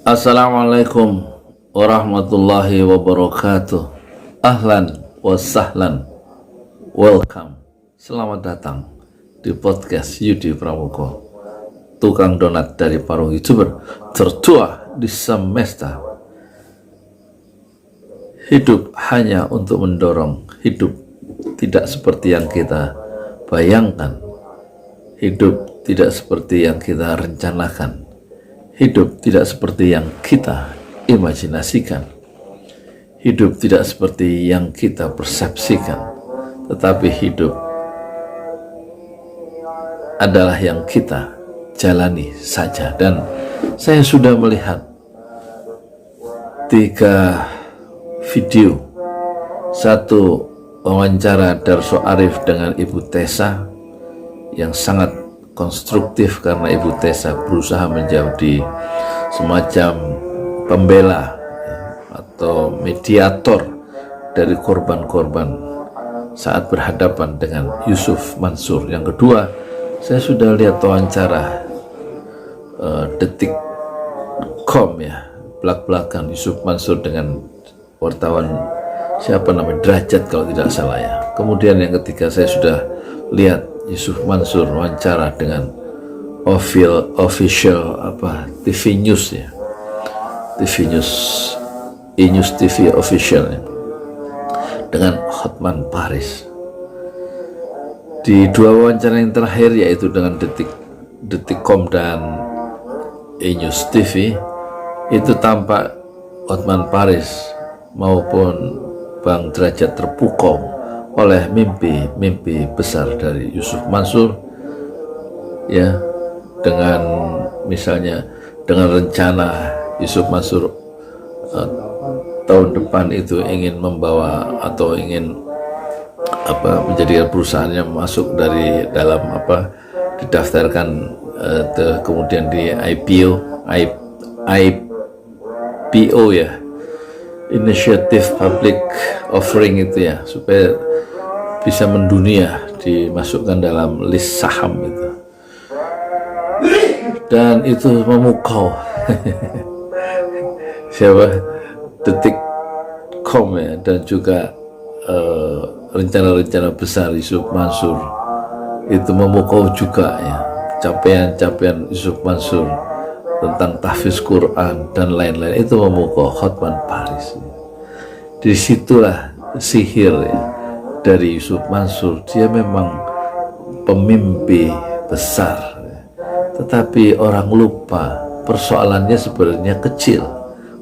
Assalamualaikum warahmatullahi wabarakatuh. Ahlan wa sahlan. Welcome. Selamat datang di podcast Yudi Pramuko, tukang donat dari Parung YouTuber tertua di semesta. Hidup hanya untuk mendorong. Hidup tidak seperti yang kita bayangkan. Hidup tidak seperti yang kita rencanakan. Hidup tidak seperti yang kita imajinasikan. Hidup tidak seperti yang kita persepsikan. Tetapi hidup adalah yang kita jalani saja. Dan saya sudah melihat 3 video. Satu, wawancara Darso Arif dengan Ibu Tessa yang sangat konstruktif karena Ibu Tessa berusaha menjadi semacam pembela atau mediator dari korban-korban saat berhadapan dengan Yusuf Mansur. Yang kedua, saya sudah lihat wawancara Detik.com ya, belak-belakan Yusuf Mansur dengan wartawan siapa namanya, Derajat kalau tidak salah ya. Kemudian yang ketiga, saya sudah lihat Yusuf Mansur wawancara dengan official TV News ya, TV News, E-News TV official ya, dengan Hotman Paris. Di 2 wawancara yang terakhir, yaitu dengan Detik.com dan E-News TV, itu tampak Hotman Paris maupun Bang Derajat terpukau oleh mimpi besar dari Yusuf Mansur ya, dengan misalnya dengan rencana Yusuf Mansur tahun depan itu ingin membawa atau ingin menjadi perusahaannya masuk dari dalam didaftarkan kemudian di IPO ya, Initiative Public Offering itu ya, supaya bisa mendunia, dimasukkan dalam list saham itu. Dan itu memukau siapa, Detik.com ya, dan juga rencana-rencana besar Yusuf Mansur itu memukau juga ya, capaian-capaian Yusuf Mansur tentang tahfiz Quran dan lain-lain, itu memukau Hotman Paris. Disitulah sihir ya dari Yusuf Mansur. Dia memang pemimpi besar, tetapi orang lupa persoalannya sebenarnya kecil.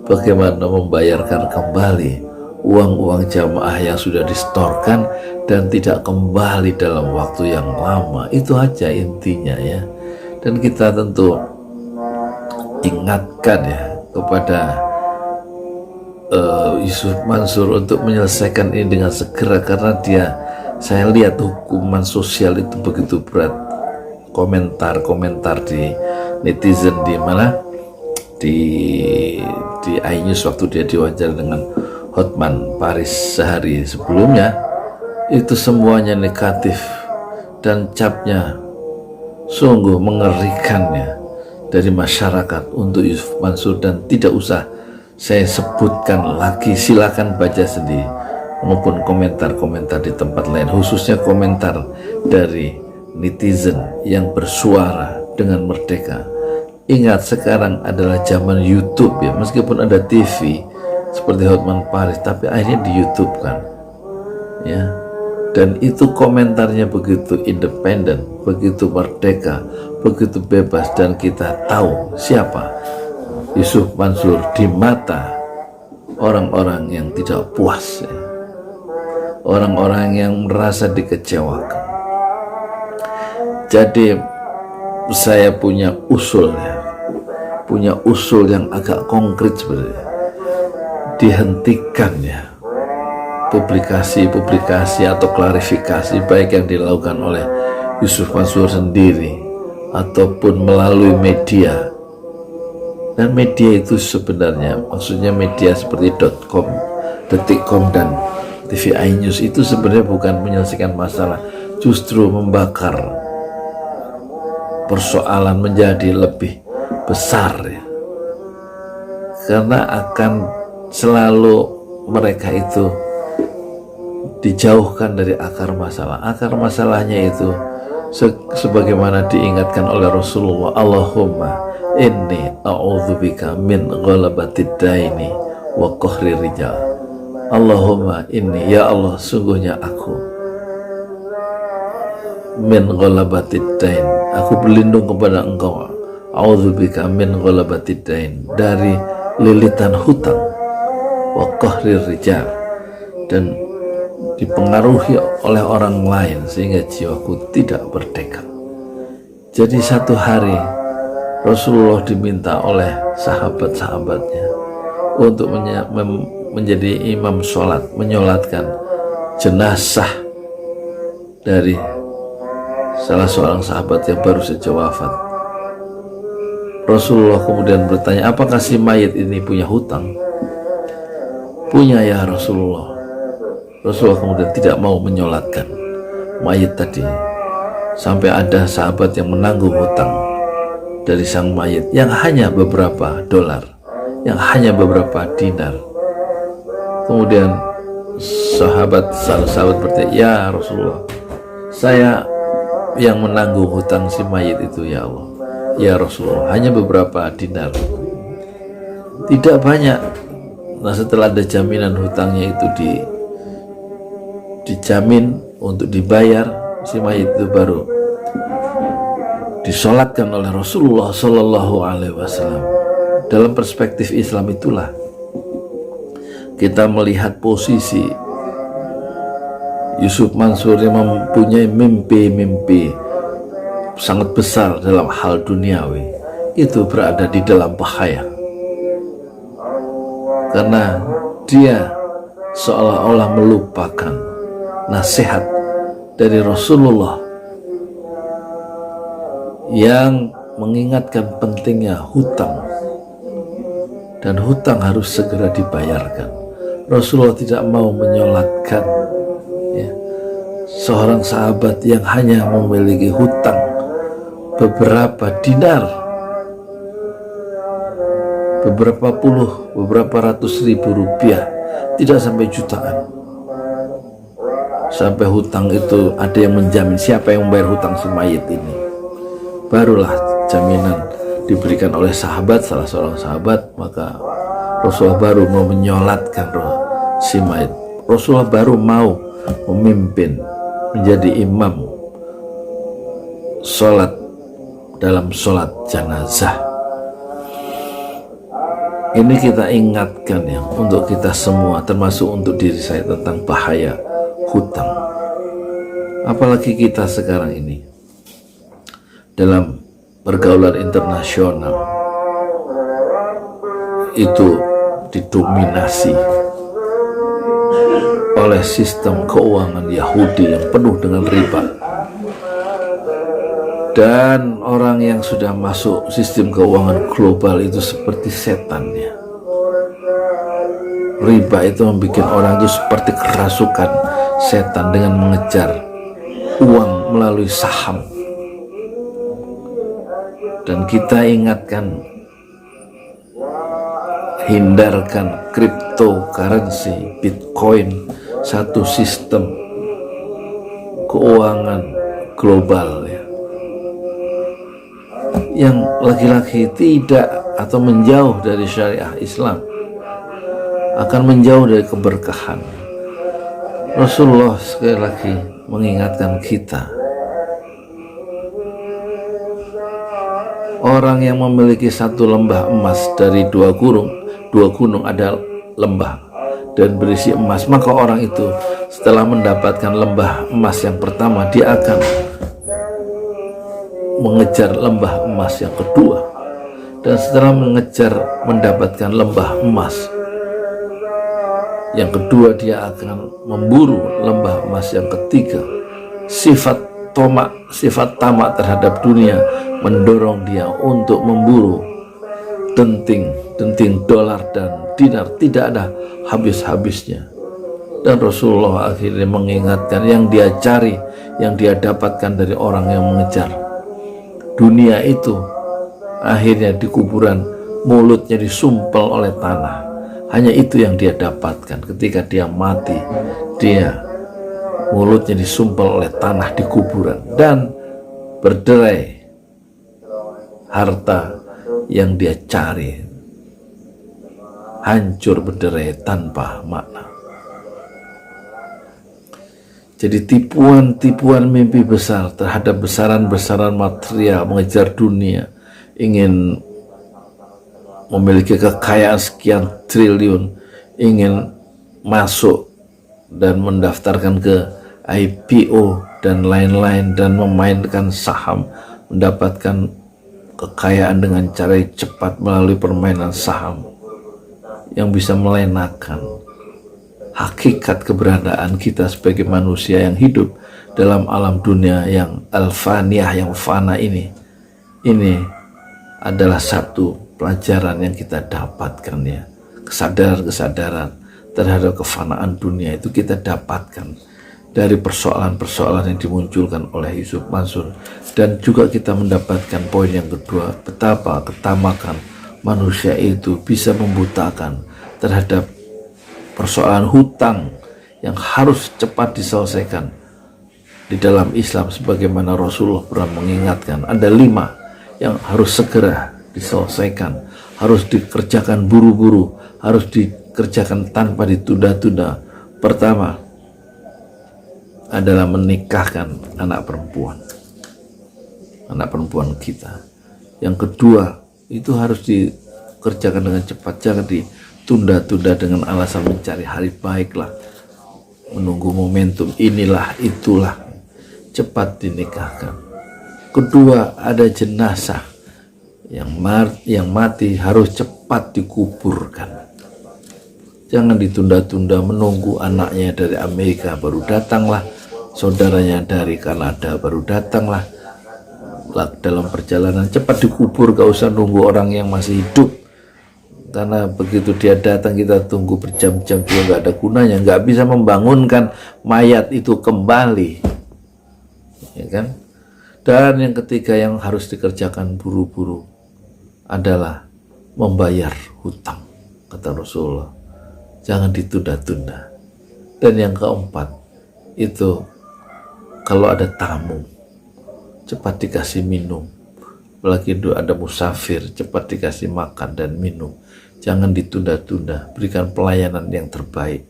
Bagaimana membayarkan kembali uang-uang jamaah yang sudah disetorkan dan tidak kembali dalam waktu yang lama. Itu aja intinya ya. Dan kita tentu ingatkan ya kepada Yusuf Mansur untuk menyelesaikan ini dengan segera, karena saya lihat hukuman sosial itu begitu berat. Komentar di netizen di mana, di iNews waktu dia diwawancara dengan Hotman Paris sehari sebelumnya, itu semuanya negatif dan capnya sungguh mengerikan ya dari masyarakat untuk Yusuf Mansur. Dan tidak usah saya sebutkan lagi, silakan baca sendiri, maupun komentar-komentar di tempat lain, khususnya komentar dari netizen yang bersuara dengan merdeka. Ingat, sekarang adalah zaman YouTube ya, meskipun ada TV seperti Hotman Paris, tapi akhirnya di YouTube kan ya. Dan itu komentarnya begitu independen, begitu merdeka, begitu bebas, dan kita tahu siapa Yusuf Mansur di mata orang-orang yang tidak puas ya, orang-orang yang merasa dikecewakan. Jadi saya punya usul ya, punya usul yang agak konkret sebenarnya. Dihentikan ya publikasi atau klarifikasi, baik yang dilakukan oleh Yusuf Mansur sendiri ataupun melalui media. Dan media itu sebenarnya, maksudnya media seperti .com, Detik.com dan TV iNews, itu sebenarnya bukan menyelesaikan masalah, justru membakar persoalan menjadi lebih besar ya. karena akan selalu mereka itu dijauhkan dari akar masalah. Akar masalahnya itu sebagaimana diingatkan oleh Rasulullah, Allahumma inni a'udzubika min ghalabatid daini wa qahri rijal. Allahumma inni, ya Allah, sungguhnya aku min ghalabatid dain, aku berlindung kepada engkau, a'udzubika min ghalabatid dain, dari lilitan hutang, wa qahri rijal, dan dipengaruhi oleh orang lain sehingga jiwaku tidak bertekad. Jadi satu hari Rasulullah diminta oleh sahabat-sahabatnya untuk menjadi imam sholat, menyolatkan jenazah dari salah seorang sahabat yang baru saja wafat. Rasulullah kemudian bertanya, apakah si mayit ini punya hutang? Punya ya Rasulullah. Rasulullah kemudian tidak mau menyolatkan mayit tadi sampai ada sahabat yang menanggung hutang dari sang mayit yang hanya beberapa dolar, yang hanya beberapa dinar. Kemudian sahabat bertanya, ya Rasulullah, saya yang menanggung hutang si mayit itu ya Allah. Ya Rasulullah, hanya beberapa dinar, tidak banyak. Nah, setelah ada jaminan hutangnya itu dijamin untuk dibayar, si mayit itu baru disolatkan oleh Rasulullah Shallallahu Alaihi Wasallam. Dalam perspektif Islam itulah kita melihat posisi Yusuf Mansur yang mempunyai mimpi-mimpi sangat besar dalam hal duniawi, itu berada di dalam bahaya karena dia seolah-olah melupakan nasihat dari Rasulullah yang mengingatkan pentingnya hutang, dan hutang harus segera dibayarkan. Rasulullah tidak mau menyolatkan seorang sahabat yang hanya memiliki hutang beberapa dinar, beberapa puluh, beberapa ratus ribu rupiah, tidak sampai jutaan. Sampai hutang itu ada yang menjamin, siapa yang membayar hutang si mayit ini. Barulah jaminan diberikan oleh sahabat, salah seorang sahabat, maka Rasulullah baru mau menyolatkan si mayit. Rasulullah baru mau memimpin, menjadi imam sholat dalam sholat jenazah. Ini kita ingatkan ya, untuk kita semua, termasuk untuk diri saya, tentang bahaya hutang. Apalagi kita sekarang ini dalam pergaulan internasional itu didominasi oleh sistem keuangan Yahudi yang penuh dengan riba, dan orang yang sudah masuk sistem keuangan global itu seperti setan ya. Riba itu membuat orang itu seperti kerasukan setan dengan mengejar uang melalui saham. Dan kita ingatkan, hindarkan cryptocurrency, Bitcoin, satu sistem keuangan global ya, yang laki-laki tidak atau menjauh dari syariah Islam akan menjauh dari keberkahan. Rasulullah sekali lagi mengingatkan kita, orang yang memiliki satu lembah emas dari dua gunung ada lembah dan berisi emas, maka orang itu setelah mendapatkan lembah emas yang pertama, dia akan mengejar lembah emas yang kedua, dan setelah mendapatkan lembah emas yang kedua, dia akan memburu lembah emas yang ketiga. Sifat tamak terhadap dunia mendorong dia untuk memburu denting dolar dan dinar, tidak ada habis-habisnya. Dan Rasulullah akhirnya mengingatkan, yang dia cari, yang dia dapatkan dari orang yang mengejar dunia itu, akhirnya di kuburan mulutnya disumpel oleh tanah. Hanya itu yang dia dapatkan. Ketika dia mati, dia mulutnya disumpel oleh tanah di kuburan dan berderai harta yang dia cari hancur berderai tanpa makna. Jadi tipuan-tipuan mimpi besar terhadap besaran-besaran material, mengejar dunia, ingin memiliki kekayaan sekian triliun, ingin masuk dan mendaftarkan ke IPO dan lain-lain, dan memainkan saham, mendapatkan kekayaan dengan cara cepat melalui permainan saham yang bisa melenakan hakikat keberadaan kita sebagai manusia yang hidup dalam alam dunia yang alfaniyah, yang fana ini. Ini adalah satu pelajaran yang kita dapatkan, ya. Kesadaran terhadap kefanaan dunia itu kita dapatkan dari persoalan-persoalan yang dimunculkan oleh Yusuf Mansur. Dan juga kita mendapatkan poin yang kedua, betapa ketamakan manusia itu bisa membutakan terhadap persoalan hutang yang harus cepat diselesaikan. Di dalam Islam, sebagaimana Rasulullah pernah mengingatkan, ada 5 yang harus segera diselesaikan, harus dikerjakan buru-buru, harus dikerjakan tanpa ditunda-tunda. Pertama adalah menikahkan anak perempuan kita. Yang kedua, itu harus dikerjakan dengan cepat, jangan ditunda-tunda dengan alasan mencari hari baik lah, menunggu momentum inilah itulah, cepat dinikahkan. Kedua, ada jenazah yang mati harus cepat dikuburkan, jangan ditunda-tunda menunggu anaknya dari Amerika baru datanglah, saudaranya dari Kanada baru datanglah. Dalam perjalanan cepat dikubur, gak usah nunggu orang yang masih hidup, karena begitu dia datang kita tunggu berjam-jam juga gak ada gunanya, gak bisa membangunkan mayat itu kembali, ya kan? Dan yang ketiga yang harus dikerjakan buru-buru adalah membayar hutang, kata Rasulullah, jangan ditunda-tunda. Dan yang keempat itu, kalau ada tamu cepat dikasih minum, apalagi ada musafir cepat dikasih makan dan minum, jangan ditunda-tunda, berikan pelayanan yang terbaik.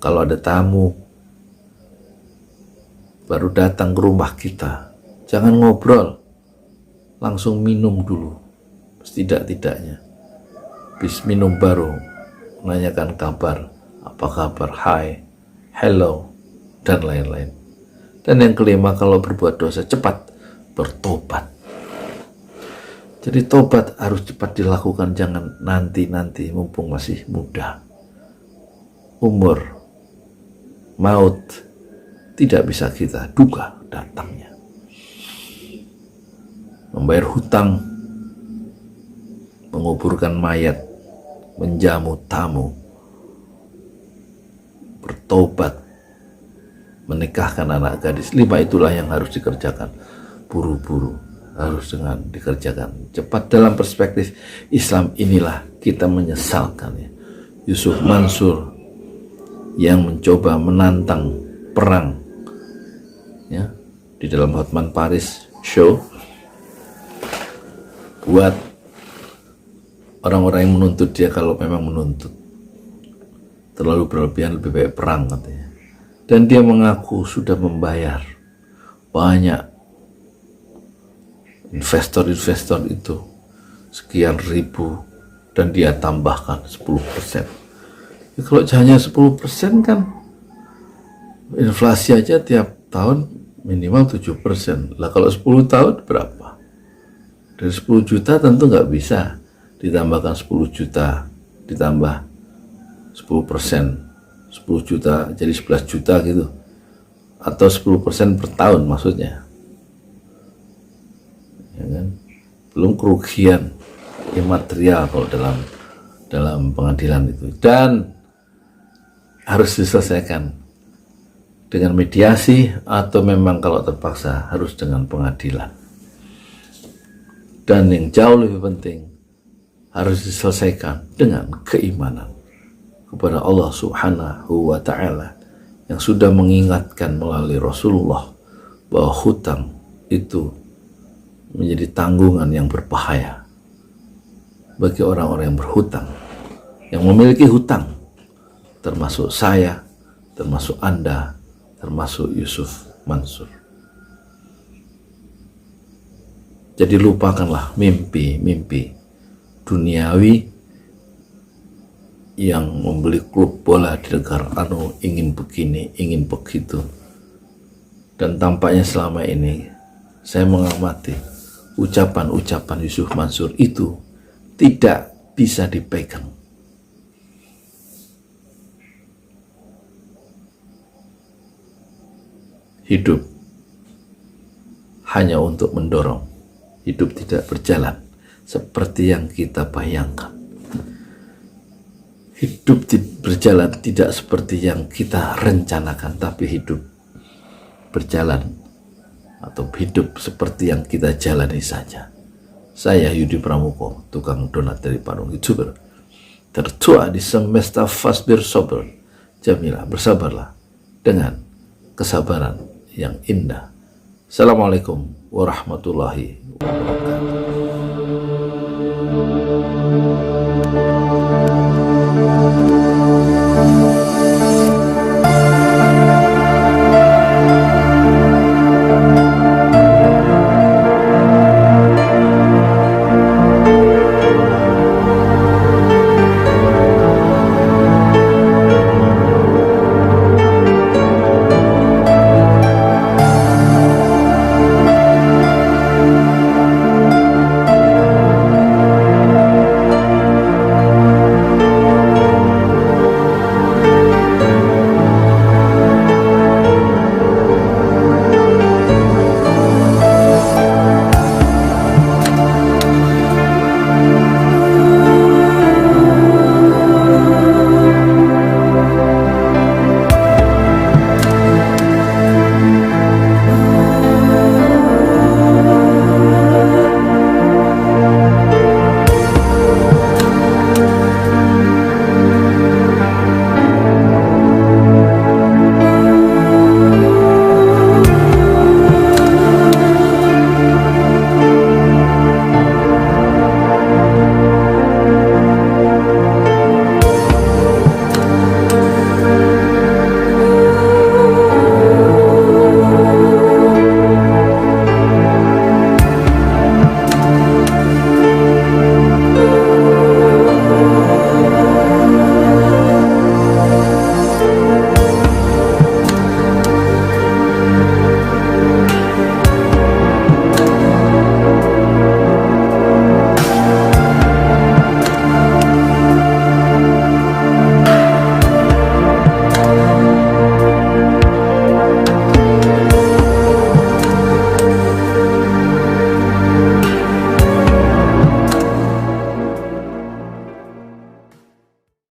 Kalau ada tamu baru datang ke rumah kita, jangan ngobrol, langsung minum dulu setidak-tidaknya, habis minum baru menanyakan kabar, apa kabar, hi, hello, dan lain-lain. Dan yang kelima, kalau berbuat dosa cepat bertobat. Jadi tobat harus cepat dilakukan, jangan nanti-nanti mumpung masih muda. Umur, maut tidak bisa kita duga datangnya. Membayar hutang, menguburkan mayat, menjamu tamu, bertobat, menikahkan anak gadis, 5 itulah yang harus dikerjakan buru-buru, harus dengan dikerjakan cepat. Dalam perspektif Islam inilah kita menyesalkan, ya, Yusuf Mansur yang mencoba menantang perang, ya, di dalam Hotman Paris show, buat orang-orang yang menuntut dia, kalau memang menuntut terlalu berlebihan, lebih baik perang, katanya. Dan dia mengaku sudah membayar banyak investor-investor itu sekian ribu, dan dia tambahkan 10%. Ya, kalau hanya 10% kan inflasi aja tiap tahun minimal 7%. Lah kalau 10 tahun berapa? Dari 10 juta tentu nggak bisa ditambahkan 10 juta ditambah 10%. 10 juta jadi 11 juta gitu, atau 10% per tahun maksudnya, ya kan? Belum kerugian imaterial kalau dalam pengadilan itu, dan harus diselesaikan dengan mediasi atau memang kalau terpaksa harus dengan pengadilan. Dan yang jauh lebih penting, harus diselesaikan dengan keimanan kepada Allah Subhanahu wa Ta'ala, yang sudah mengingatkan melalui Rasulullah bahwa hutang itu menjadi tanggungan yang berbahaya bagi orang-orang yang berhutang, yang memiliki hutang, termasuk saya, termasuk Anda, termasuk Yusuf Mansur. Jadi lupakanlah mimpi-mimpi duniawi yang membeli klub bola di negara anu, ingin begini, ingin begitu. Dan tampaknya selama ini saya mengamati ucapan-ucapan Yusuf Mansur itu tidak bisa dipegang. Hidup hanya untuk mendorong, hidup tidak berjalan seperti yang kita bayangkan. Hidup berjalan tidak seperti yang kita rencanakan, tapi hidup berjalan atau hidup seperti yang kita jalani saja. Saya Yudi Pramuko, tukang donat dari Parung, YouTuber tertua di semesta Fasbir Sober Jamilah, bersabarlah dengan kesabaran yang indah. Assalamualaikum warahmatullahi wabarakatuh.